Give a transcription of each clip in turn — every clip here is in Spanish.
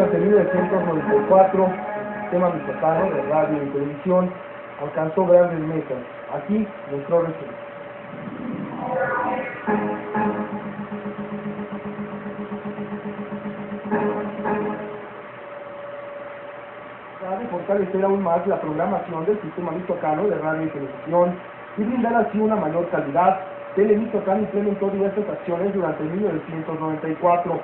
Desde 1994, el sistema mexicano de radio y televisión alcanzó grandes metas. Aquí nuestro resumen. Para fortalecer aún más la programación del sistema michoacano de radio y televisión y brindar así una mayor calidad, Telemichoacán implementó diversas acciones durante 1994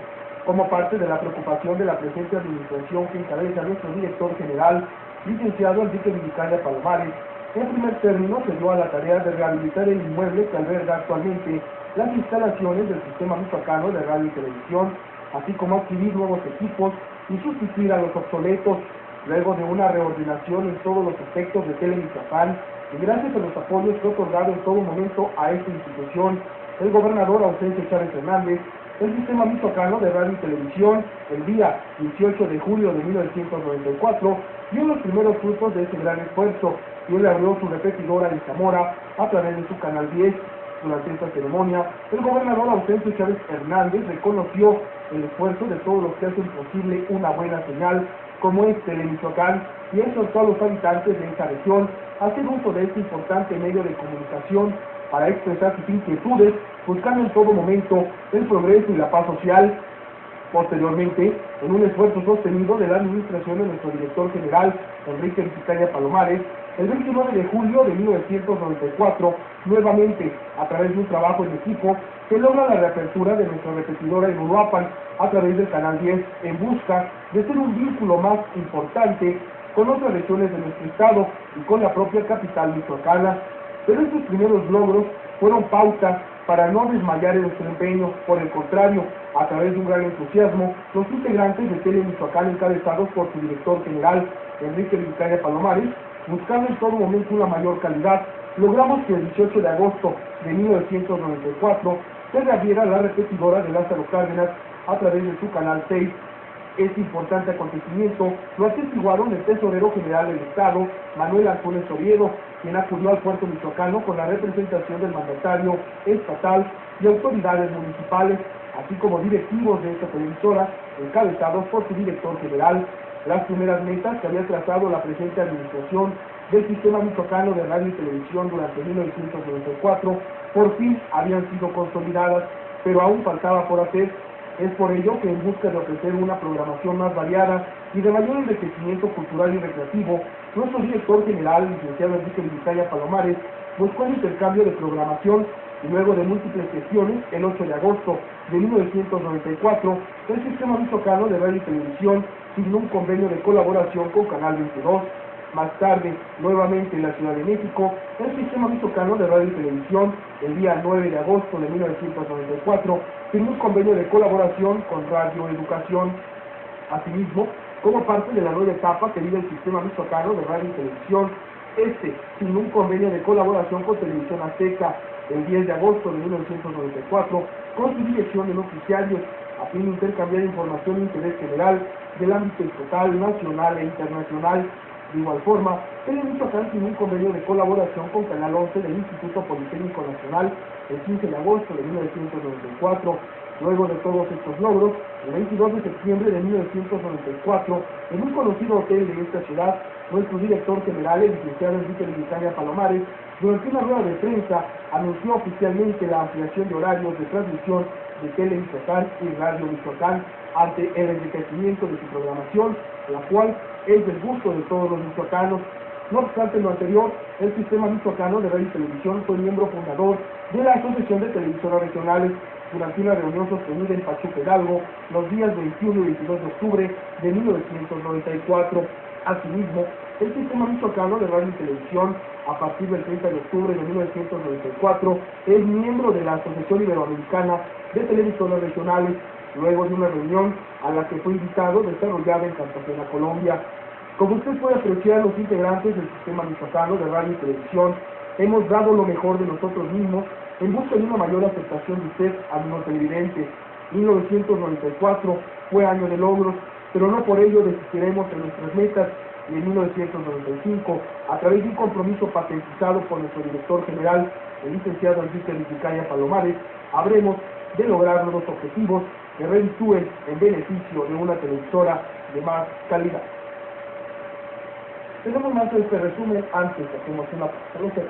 como parte de la preocupación de la presente administración que encabeza nuestro director general, licenciado Enrique Villicaña Palomares. En primer término se dio a la tarea de rehabilitar el inmueble que alberga actualmente las instalaciones del sistema michoacano de radio y televisión, así como adquirir nuevos equipos y sustituir a los obsoletos. Luego de una reordenación en todos los aspectos de Telemichoacán, y gracias a los apoyos que ha otorgado en todo momento a esta institución el gobernador Ausencio Chávez Hernández, el sistema michoacano de radio y televisión, el día 18 de julio de 1994, dio los primeros frutos de ese gran esfuerzo y él abrió su repetidora en Zamora a través de su canal 10. Durante esta ceremonia, el gobernador Ausencio Chávez Hernández reconoció el esfuerzo de todos los que hacen posible una buena señal como es Telemichoacán, y exhortó a los habitantes de esta región a hacer uso de este importante medio de comunicación para expresar sus inquietudes, buscando en todo momento el progreso y la paz social. Posteriormente, en un esfuerzo sostenido de la administración de nuestro director general, Enrique Villicaña Palomares, el 29 de julio de 1994, nuevamente, a través de un trabajo en equipo, se logra la reapertura de nuestra repetidora en Uruapan a través del Canal 10, en busca de ser un vínculo más importante con otras regiones de nuestro estado y con la propia capital michoacana. Pero estos primeros logros fueron pautas para no desmayar en nuestro empeño. Por el contrario, a través de un gran entusiasmo, los integrantes de Telemichoacán, encabezados por su director general, Enrique Villicaña Palomares, buscando en todo momento una mayor calidad, logramos que el 18 de agosto de 1994 se reabriera la repetidora de Lázaro Cárdenas a través de su canal 6. Este importante acontecimiento lo atestiguaron el tesorero general del Estado, Manuel Antunes Oviedo, quien acudió al puerto michoacano con la representación del mandatario estatal y autoridades municipales, así como directivos de esta televisora, encabezados por su director general. Las primeras metas que había trazado la presente administración del sistema michoacano de radio y televisión durante 1994 por fin habían sido consolidadas, pero aún faltaba por hacer. Es por ello que, en busca de ofrecer una programación más variada y de mayor enriquecimiento cultural y recreativo, nuestro director general, licenciado Enrique Villicaña Palomares, buscó el intercambio de programación y luego de múltiples gestiones, el 8 de agosto de 1994, el sistema michoacano de radio y televisión firmó un convenio de colaboración con Canal 22. Más tarde, nuevamente en la Ciudad de México, el sistema michoacano de radio y televisión, el día 9 de agosto de 1994, firmó un convenio de colaboración con Radio Educación. Asimismo, como parte de la nueva etapa que vive el sistema michoacano de radio y televisión, firmó un convenio de colaboración con Televisión Azteca el 10 de agosto de 1994, con su dirección de noticiarios, a fin de intercambiar información de interés general del ámbito estatal, nacional e internacional. De igual forma, Telemichoacán firmó un convenio de colaboración con Canal 11 del Instituto Politécnico Nacional el 15 de agosto de 1994. Luego de todos estos logros, el 22 de septiembre de 1994, en un conocido hotel de esta ciudad, nuestro director general, el licenciado Enrique Villicaña Palomares, durante una rueda de prensa, anunció oficialmente la ampliación de horarios de transmisión de Telemichoacán y Radio Michoacán ante el enriquecimiento de su programación, la cual es del gusto de todos los michoacanos. No obstante lo anterior, el sistema michoacano de radio y televisión fue miembro fundador de la Asociación de Televisoras Regionales durante una reunión sostenida en Pachuca Hidalgo los días 21 y 22 de octubre de 1994. Asimismo, el sistema michoacano de radio y televisión, a partir del 30 de octubre de 1994, es miembro de la Asociación Iberoamericana de Televisoras Regionales, luego de una reunión a la que fue invitado desarrollada en Cartagena, Colombia. Como usted puede apreciar, los integrantes del sistema michoacano de radio y televisión hemos dado lo mejor de nosotros mismos en busca de una mayor aceptación de usted, amigo televidente. 1994 fue año de logros, pero no por ello desistiremos en nuestras metas, y en 1995, a través de un compromiso patentizado por nuestro director general, el licenciado Enrique Villicaña Palomares, habremos de lograr los objetivos que reditúen en beneficio de una televisora de más calidad. Tenemos más de este resumen antes de hacemos una pausa.